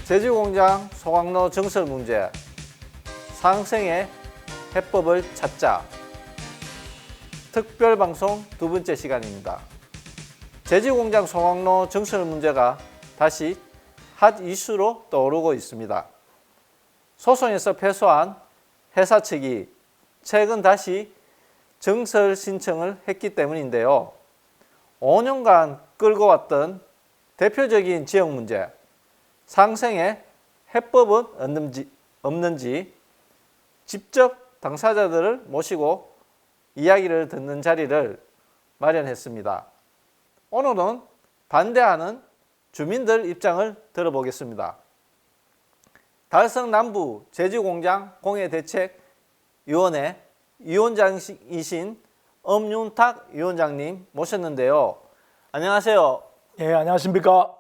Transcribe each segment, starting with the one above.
제주공장 소각로 증설 문제, 상생의 해법을 찾자. 특별방송 두 번째 시간입니다. 제주공장 소각로 증설 문제가 다시 핫 이슈로 떠오르고 있습니다. 소송에서 패소한 회사 측이 최근 다시 증설 신청을 했기 때문인데요. 5년간 끌고 왔던 대표적인 지역 문제, 상생의 해법은 없는지 직접 당사자들을 모시고 이야기를 듣는 자리를 마련했습니다. 오늘은 반대하는 주민들 입장을 들어보겠습니다. 달성 남부 제주공장 공해대책위원회 위원장이신 엄윤탁 위원장님 모셨는데요. 안녕하세요. 예, 안녕하십니까.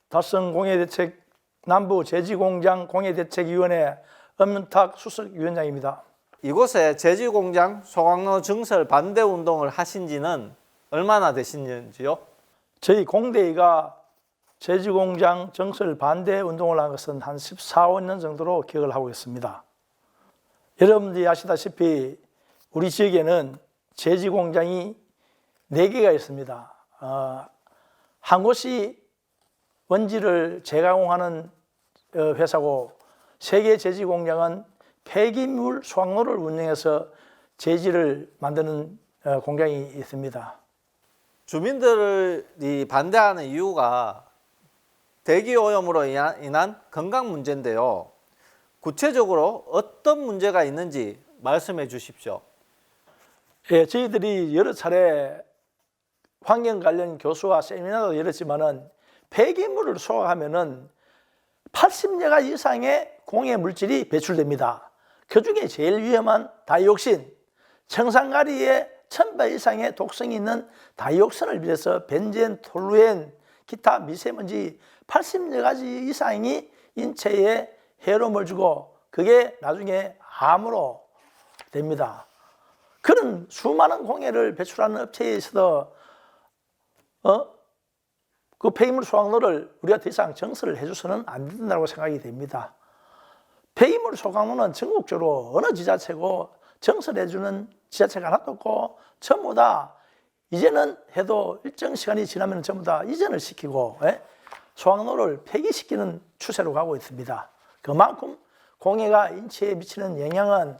달성 공해대책 남부 제주공장 공해대책위원회 엄윤탁 수석위원장입니다. 이곳에 제주공장 소각로 증설 반대 운동을 하신 지는 얼마나 되시는지요? 저희 공대위가 제주공장 증설 반대 운동을 한 것은 한 14, 15년 정도로 기억을 하고 있습니다. 여러분들이 아시다시피 우리 지역에는 제주공장이 4개가 있습니다. 한 곳이 원지를 재가공하는 회사고, 3개 제주공장은 폐기물 수확로를 운영해서 제지를 만드는 공장이 있습니다. 주민들이 반대하는 이유가 대기오염으로 인한 건강 문제인데요. 구체적으로 어떤 문제가 있는지 말씀해 주십시오. 예, 저희들이 여러 차례 환경 관련 교수와 세미나도 열었지만은 폐기물을 수확하면은 80여 가지 이상의 공해 물질이 배출됩니다. 그 중에 제일 위험한 다이옥신, 청산가리에 1000배 이상의 독성이 있는 다이옥신을 비롯해서 벤젠, 톨루엔, 기타 미세먼지 80여 가지 이상이 인체에 해로움을 주고 그게 나중에 암으로 됩니다. 그런 수많은 공해를 배출하는 업체에서도 그 폐기물 수확로를 우리가 더 이상 증설을 해줘서는 안 된다고 생각이 됩니다. 폐기물 수확로는 전국적으로 어느 지자체고 증설해주는 지자체가 하나도 없고 전부 다 이제는 해도 일정 시간이 지나면 전부 다 이전을 시키고 수확로를 폐기시키는 추세로 가고 있습니다. 그만큼 공해가 인체에 미치는 영향은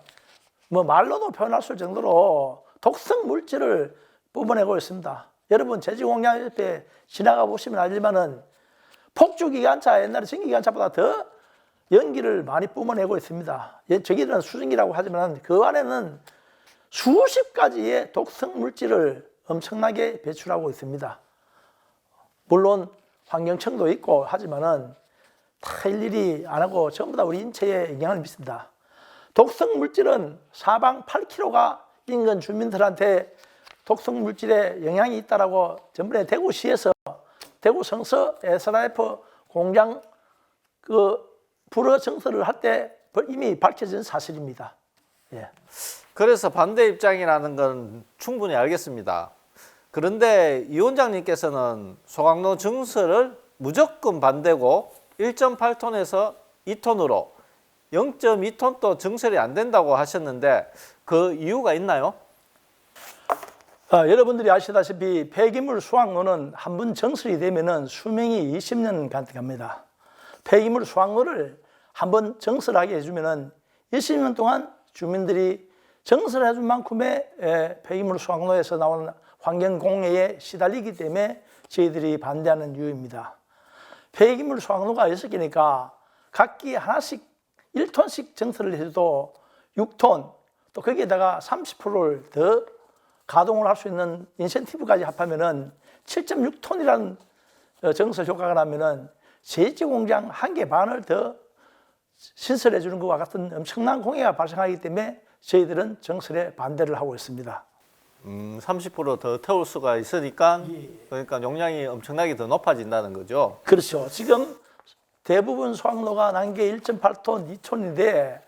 말로도 표현할 수 있을 정도로 독성 물질을 뿜어내고 있습니다. 여러분 제주공장 옆에 지나가 보시면 알지만은 폭주기관차, 옛날에 전기기관차보다 더 연기를 많이 뿜어내고 있습니다. 저기는 수증기라고 하지만 그 안에는 수십 가지의 독성 물질을 엄청나게 배출하고 있습니다. 물론 환경청도 있고 하지만은 다 일일이 안 하고 전부 다 우리 인체에 영향을 미칩니다. 독성 물질은 사방 8km가 인근 주민들한테 독성 물질에 영향이 있다라고 전번에 대구시에서 대구 성서 SRF 공장 불허 증설을 할 때 이미 밝혀진 사실입니다. 예. 그래서 반대 입장이라는 건 충분히 알겠습니다. 그런데 이 원장님께서는 소각로 증설을 무조건 반대고 1.8톤에서 2톤으로 0.2톤도 증설이 안 된다고 하셨는데 그 이유가 있나요? 여러분들이 아시다시피 폐기물 수확로는 한 번 증설이 되면은 수명이 20년 가능합니다. 폐기물 수확로를 한 번 증설하게 해주면은 20년 동안 주민들이 증설해준 만큼의 폐기물 수확로에서 나오는 환경 공해에 시달리기 때문에 저희들이 반대하는 이유입니다. 폐기물 수확로가 6개니까 각기 하나씩 1톤씩 증설을 해도 6톤, 또 거기에다가 30%를 더 가동을 할 수 있는 인센티브까지 합하면은 7.6톤이라는 증설 효과가 나면은 제주공장 1개 반을 더 신설해 주는 것과 같은 엄청난 공해가 발생하기 때문에 저희들은 증설에 반대를 하고 있습니다. 30%더 태울 수가 있으니까 그러니까 용량이 엄청나게 더 높아진다는 거죠. 그렇죠. 지금 대부분 수확로가 난 게 1.8톤, 2톤인데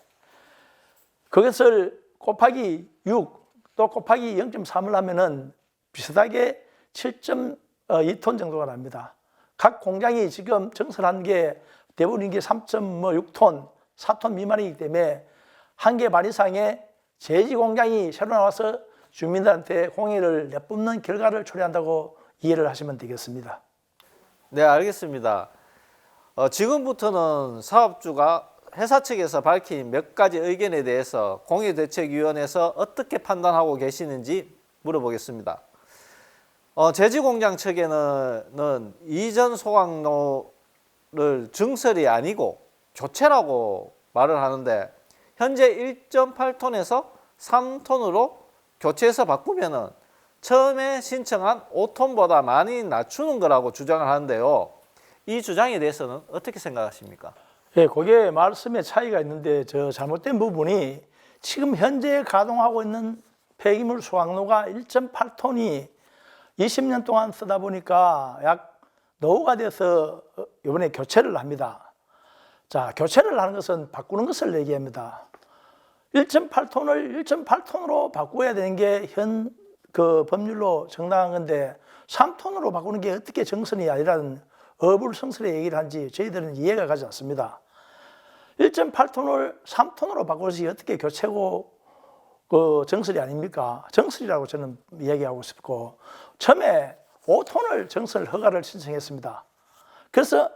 그것을 곱하기 6, 또 곱하기 0.3을 하면은 비슷하게 7.2톤 정도가 납니다. 각 공장이 지금 증설한 게 대부분 이게 3.6톤, 4톤 미만이기 때문에 1개 반 이상의 제지 공장이 새로 나와서 주민들한테 공해를 내뿜는 결과를 초래한다고 이해를 하시면 되겠습니다. 네, 알겠습니다. 지금부터는 사업주가 회사 측에서 밝힌 몇 가지 의견에 대해서 공해대책위원회에서 어떻게 판단하고 계시는지 물어보겠습니다. 제지공장 측에는 이전 소각로를 증설이 아니고 교체라고 말을 하는데 현재 1.8톤에서 3톤으로 교체해서 바꾸면은 처음에 신청한 5톤보다 많이 낮추는 거라고 주장을 하는데요. 이 주장에 대해서는 어떻게 생각하십니까? 예, 그게 말씀의 차이가 있는데 저 잘못된 부분이 지금 현재 가동하고 있는 폐기물 소각로가 1.8톤이 20년 동안 쓰다 보니까 약 노후가 돼서 이번에 교체를 합니다. 자, 교체를 하는 것은 바꾸는 것을 얘기합니다. 1.8톤을 1.8톤으로 바꿔야 되는 게 현 그 법률로 정당한 건데 3톤으로 바꾸는 게 어떻게 정선이 아니라는 어불성설의 얘기를 한지 저희들은 이해가 가지 않습니다. 1.8톤을 3톤으로 바꾸지 어떻게 교체고 그 정설이 아닙니까? 정설이라고 저는 이야기하고 싶고 처음에 5톤을 정설 허가를 신청했습니다. 그래서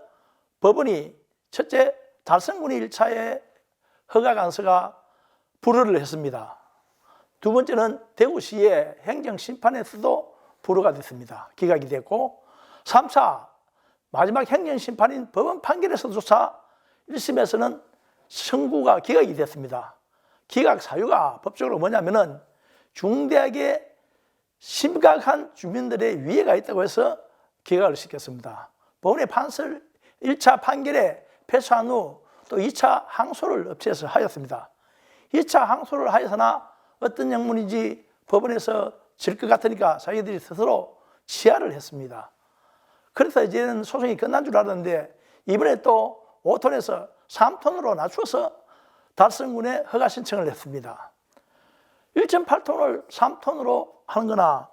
법원이 첫째 달성군이 1차에 허가 간서가 불허를 했습니다. 두 번째는 대구시의 행정심판에서도 불허가 됐습니다. 기각이 됐고 3차 마지막 행정심판인 법원 판결에서조차 1심에서는 청구가 기각이 됐습니다. 기각 사유가 법적으로 뭐냐면은 중대하게 심각한 주민들의 위해가 있다고 해서 기각을 시켰습니다. 법원의 판결 1차 판결에 패소한 후 또 2차 항소를 업체에서 하였습니다. 2차 항소를 하여서나 어떤 영문인지 법원에서 질 것 같으니까 자기들이 스스로 취하를 했습니다. 그래서 이제는 소송이 끝난 줄 알았는데 이번에 또 5톤에서 3톤으로 낮춰서 달성군에 허가 신청을 했습니다. 1.8톤을 3톤으로 하는 거나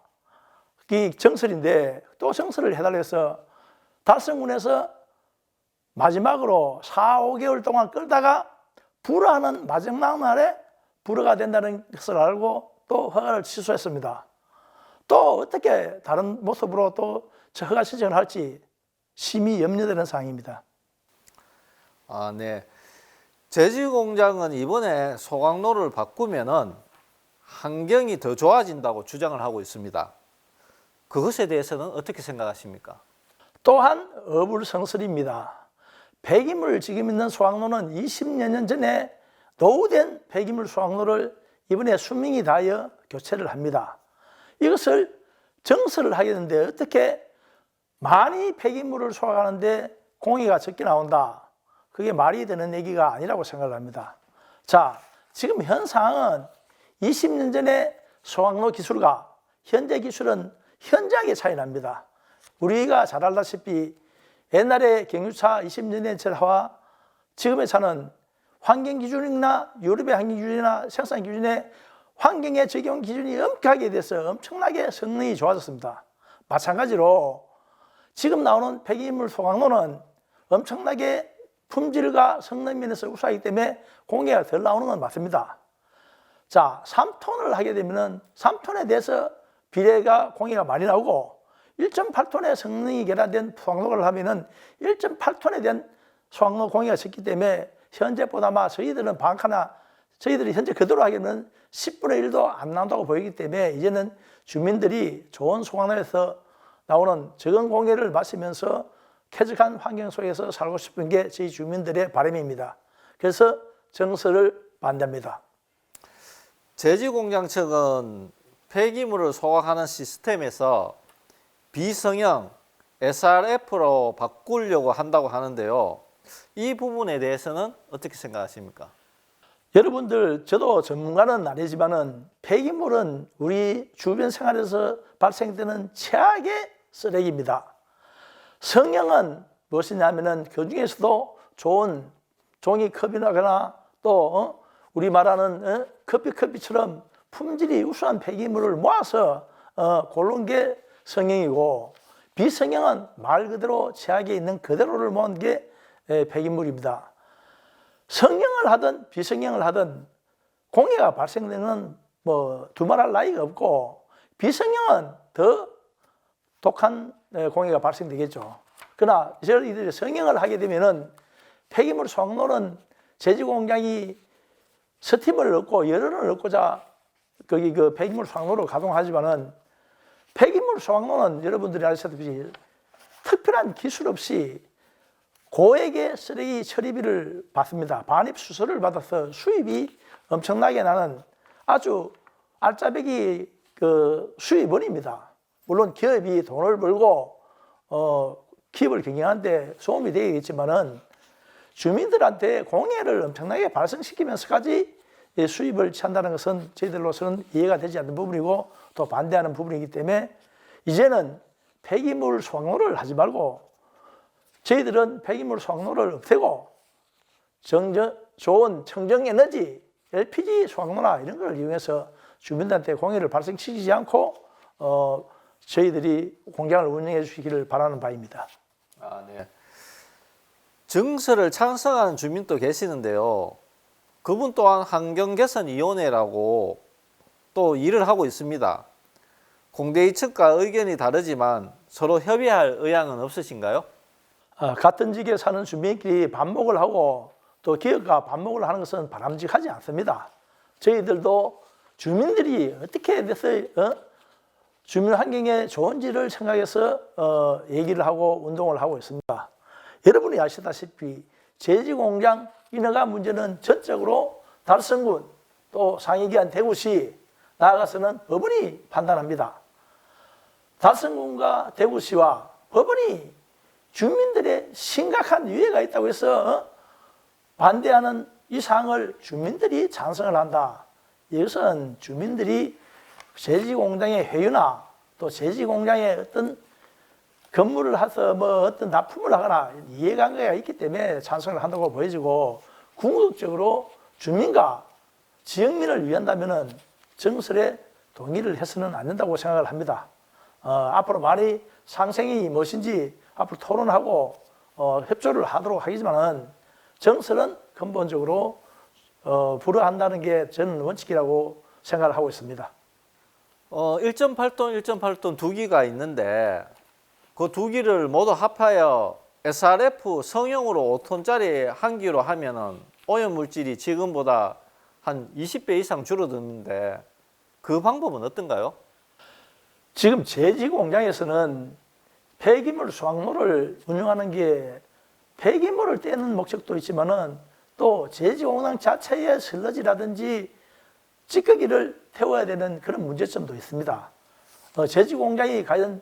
이 정설인데 또 정설을 해달라 해서 달성군에서 마지막으로 4, 5개월 동안 끌다가 불허하는 마지막 날에 불허가 된다는 것을 알고 또 허가를 취소했습니다. 또 어떻게 다른 모습으로 또 허가 신청을 할지 심히 염려되는 사항입니다. 아, 네. 제지공장은 이번에 소각로를 바꾸면은 환경이 더 좋아진다고 주장을 하고 있습니다. 그것에 대해서는 어떻게 생각하십니까? 또한 어불성설입니다. 폐기물 지금 있는 소각로는 20여 년 전에 노후된 폐기물 소각로를 이번에 수명이 다하여 교체를 합니다. 이것을 정설을 하게 되는데 어떻게 많이 폐기물을 소각하는데 공해가 적게 나온다. 그게 말이 되는 얘기가 아니라고 생각을 합니다. 자, 지금 현 상황은 20년 전에 소각로 기술과 현재 기술은 현저하게 차이 납니다. 우리가 잘 알다시피 옛날에 경유차 20년 차와 지금의 차는 환경 기준이나 유럽의 환경 기준이나 생산 기준에 환경에 적용 기준이 엄격하게 돼서 엄청나게 성능이 좋아졌습니다. 마찬가지로 지금 나오는 폐기물 소각로는 엄청나게 품질과 성능 면에서 우수하기 때문에 공해가 덜 나오는 건 맞습니다. 자, 3톤을 하게 되면 3톤에 대해서 비례가 공해가 많이 나오고 1.8톤의 성능이 결합된 소각로를 하면은 1.8톤에 대한 소각로 공해가 적기 때문에 현재보다 아마 저희들은 방카나 저희들이 현재 그대로 하기에는 10분의 1도 안 나온다고 보이기 때문에 이제는 주민들이 좋은 소각로에서 나오는 적은 공해를 마시면서 쾌적한 환경 속에서 살고 싶은 게 저희 주민들의 바람입니다. 그래서 정설을 반대합니다. 제지공장 측은 폐기물을 소각하는 시스템에서 비성형 SRF로 바꾸려고 한다고 하는데요. 이 부분에 대해서는 어떻게 생각하십니까? 여러분들, 저도 전문가는 아니지만은 폐기물은 우리 주변 생활에서 발생되는 최악의 쓰레기입니다. 성형은 무엇이냐면은 그 중에서도 좋은 종이컵이나 또 우리 말하는 커피처럼 품질이 우수한 폐기물을 모아서 고른 게 성형이고, 비성형은 말 그대로 최악에 있는 그대로를 모은 게 폐기물입니다. 성형을 하든 비성형을 하든 공해가 발생되는 뭐 두말할 나위가 없고 비성형은 더 독한 공해가 발생되겠죠. 그러나 저희들이 성형을 하게 되면은 폐기물 수확로는 제지공장이 스팀을 넣고 열을 넣고자 거기 그 폐기물 수확로로 가동하지만은 폐기물 수확로는 여러분들이 아시다시피 특별한 기술 없이 고액의 쓰레기 처리비를 받습니다. 반입 수수료를 받아서 수입이 엄청나게 나는 아주 알짜배기 그 수입원입니다. 물론 기업이 돈을 벌고 기업을 경영하는데 도움이 되겠지만은 주민들한테 공해를 엄청나게 발생시키면서까지 수입을 취한다는 것은 저희들로서는 이해가 되지 않는 부분이고 또 반대하는 부분이기 때문에 이제는 폐기물 수확로를 하지 말고 저희들은 폐기물 수확로를 없애고 좋은 청정에너지, LPG 수확로나 이런 걸 이용해서 주민들한테 공해를 발생시키지 않고 저희들이 공장을 운영해 주시기를 바라는 바입니다. 아, 네. 증설을 찬성하는 주민도 계시는데요. 그분 또한 환경개선위원회라고 또 일을 하고 있습니다. 공대이 측과 의견이 다르지만 서로 협의할 의향은 없으신가요? 같은 지역에 사는 주민끼리 반목을 하고 또 기업과 반목을 하는 것은 바람직하지 않습니다. 저희들도 주민들이 어떻게 돼서 주민 환경에 좋은지를 생각해서 얘기를 하고 운동을 하고 있습니다. 여러분이 아시다시피 제지공장 인허가 문제는 전적으로 달성군 또 상위기관 대구시 나아가서는 법원이 판단합니다. 달성군과 대구시와 법원이 주민들의 심각한 유해가 있다고 해서 반대하는 이 사항을 주민들이 찬성을 한다. 이것은 주민들이 제지공장의 회유나 또 제지공장의 어떤 건물을 해서 뭐 어떤 납품을 하거나 이해관계가 있기 때문에 찬성을 한다고 보여지고 궁극적으로 주민과 지역민을 위한다면은 정설에 동의를 해서는 안 된다고 생각을 합니다. 앞으로 많이 상생이 무엇인지 앞으로 토론하고 협조를 하도록 하겠지만은 정설은 근본적으로 불허한다는 게 저는 원칙이라고 생각을 하고 있습니다. 1.8톤, 1.8톤 두 기가 있는데 그 두 기를 모두 합하여 SRF 성형으로 5톤짜리 한 기로 하면은 오염 물질이 지금보다 한 20배 이상 줄어드는데 그 방법은 어떤가요? 지금 제지공장에서는 폐기물 수확로를 운영하는 게 폐기물을 떼는 목적도 있지만은 또 제지공장 자체의 슬러지라든지 찌꺼기를 태워야 되는 그런 문제점도 있습니다. 제지공장이 과연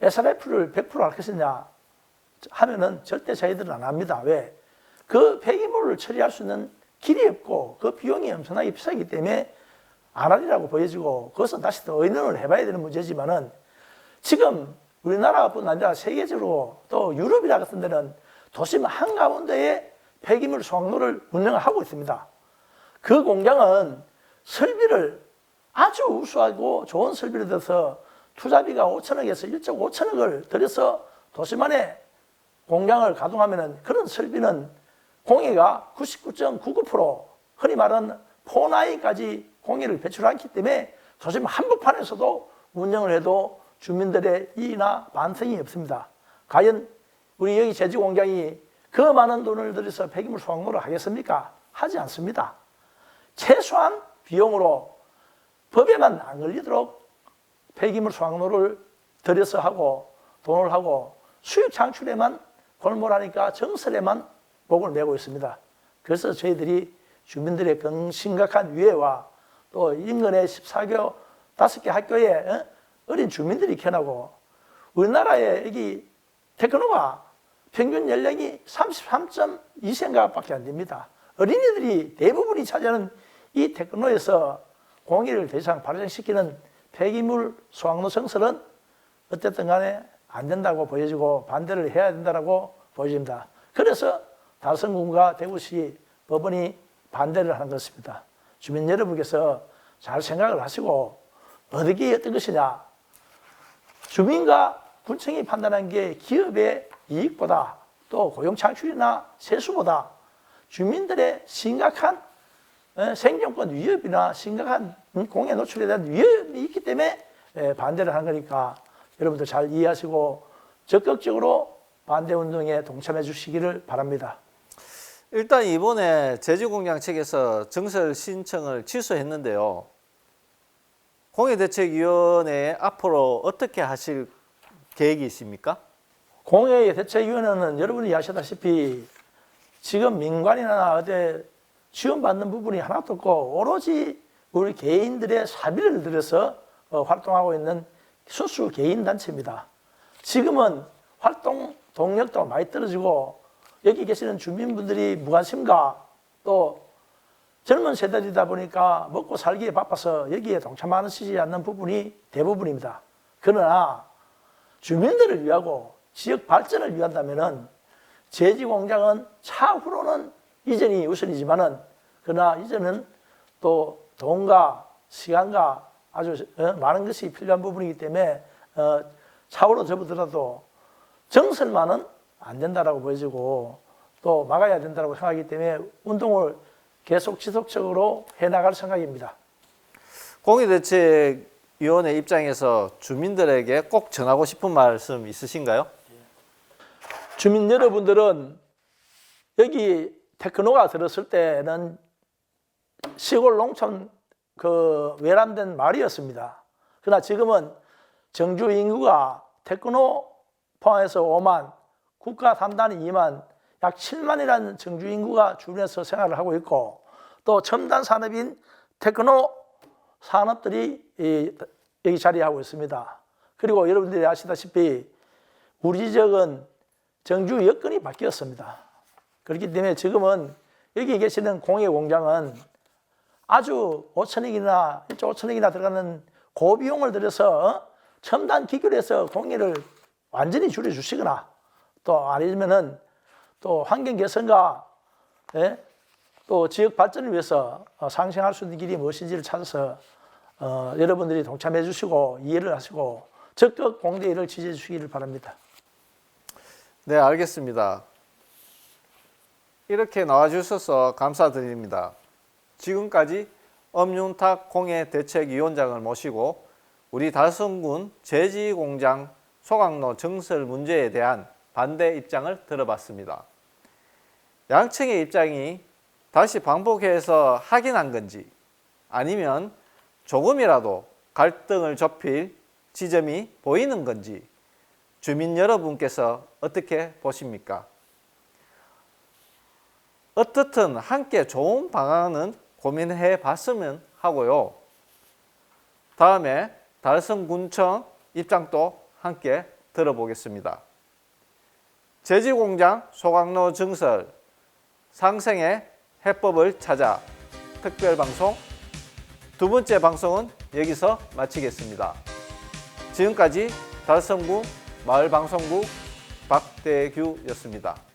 SRF를 100%할 것이냐 하면은 절대 저희들은 안 합니다. 왜? 그 폐기물을 처리할 수 있는 길이 없고 그 비용이 엄청나게 비싸기 때문에 안 하리라고 보여지고 그것은 다시 또 의논을 해봐야 되는 문제지만은 지금 우리나라뿐 아니라 세계적으로 또 유럽이라 같은 데는 도심 한가운데에 폐기물 수확로를 운영을 하고 있습니다. 그 공장은 설비를 아주 우수하고 좋은 설비를 들어서 투자비가 5천억에서 1조 5천억을 들여서 도심 안에 공장을 가동하면 그런 설비는 공해가 99.99% 흔히 말하는 포나이까지 공해를 배출하기 때문에 도심 한복판에서도 운영을 해도 주민들의 이의나 반성이 없습니다. 과연 우리 여기 제지공장이 그 많은 돈을 들여서 폐기물 수확로를 하겠습니까? 하지 않습니다. 최소한 비용으로 법에만 안 걸리도록 폐기물 수확로를 들여서 하고 돈을 하고 수익 창출에만 골몰하니까 정설에만 목을 메고 있습니다. 그래서 저희들이 주민들의 심각한 유해와 또 인근의 14교 5개 학교에 어린 주민들이 견하고 우리나라의 여기 테크노가 평균 연령이 33.2세인가밖에 안 됩니다. 어린이들이 대부분이 차지하는 이 테크노에서 공해를 더 이상 발생시키는 폐기물 수확로 정설은 어쨌든 간에 안 된다고 보여지고 반대를 해야 된다고 보여집니다. 그래서 달성군과 대구시 법원이 반대를 하는 것입니다. 주민 여러분께서 잘 생각을 하시고 어떻게 어떤 것이냐. 주민과 군청이 판단한 게 기업의 이익보다 또 고용 창출이나 세수보다 주민들의 심각한 생존권 위협이나 심각한 공해 노출에 대한 위험이 있기 때문에 반대를 한 거니까 여러분들 잘 이해하시고 적극적으로 반대 운동에 동참해 주시기를 바랍니다. 일단 이번에 제주공장 측에서 증설 신청을 취소했는데요. 공해대책위원회 앞으로 어떻게 하실 계획이 있습니까? 공해대책위원회는 여러분이 아시다시피 지금 민관이나 어디 지원받는 부분이 하나도 없고 오로지 우리 개인들의 사비를 들여서 활동하고 있는 순수 개인 단체입니다. 지금은 활동 동력도 많이 떨어지고 여기 계시는 주민분들이 무관심과 또 젊은 세대이다 보니까 먹고 살기에 바빠서 여기에 동참하시지 않는 부분이 대부분입니다. 그러나 주민들을 위하고 지역 발전을 위한다면은 제지공장은 차후로는 이전이 우선이지만은 그러나 이전은 또 돈과 시간과 아주 많은 것이 필요한 부분이기 때문에 차후로 접어들어도 정설만은 안 된다라고 보여지고 또 막아야 된다고 생각하기 때문에 운동을 계속 지속적으로 해나갈 생각입니다. 공해대책위원회 입장에서 주민들에게 꼭 전하고 싶은 말씀 있으신가요? 주민 여러분들은 여기 테크노가 들었을 때는 시골 농촌 외람된 마을이었습니다. 그러나 지금은 정주 인구가 테크노 포함해서 5만, 국가 단단히 2만, 약 7만이라는 정주 인구가 주변에서 생활을 하고 있고 또 첨단 산업인 테크노 산업들이 여기 자리하고 있습니다. 그리고 여러분들이 아시다시피 우리 지역은 정주 여건이 바뀌었습니다. 그렇기 때문에 지금은 여기 계시는 공예공장은 아주 5천억이나 1조 5천억이나 들어가는 고비용을 들여서 첨단 기교를 해서 공예를 완전히 줄여주시거나 또 아니면은 또 환경 개선과 또 지역 발전을 위해서 상생할 수 있는 길이 무엇인지를 찾아서 여러분들이 동참해 주시고 이해를 하시고 적극 공대회를 지지해 주시기를 바랍니다. 네, 알겠습니다. 이렇게 나와주셔서 감사드립니다. 지금까지 엄윤탁 공해대책위원장을 모시고 우리 달성군 제지공장 소각로 증설 문제에 대한 반대 입장을 들어봤습니다. 양측의 입장이 다시 반복해서 확인한 건지 아니면 조금이라도 갈등을 좁힐 지점이 보이는 건지 주민 여러분께서 어떻게 보십니까? 어떻든 함께 좋은 방안은 고민해 봤으면 하고요. 다음에 달성군청 입장도 함께 들어보겠습니다. 제지공장 소각로 증설 상생의 해법을 찾아 특별방송 두 번째 방송은 여기서 마치겠습니다. 지금까지 달성구 마을방송국 박대규였습니다.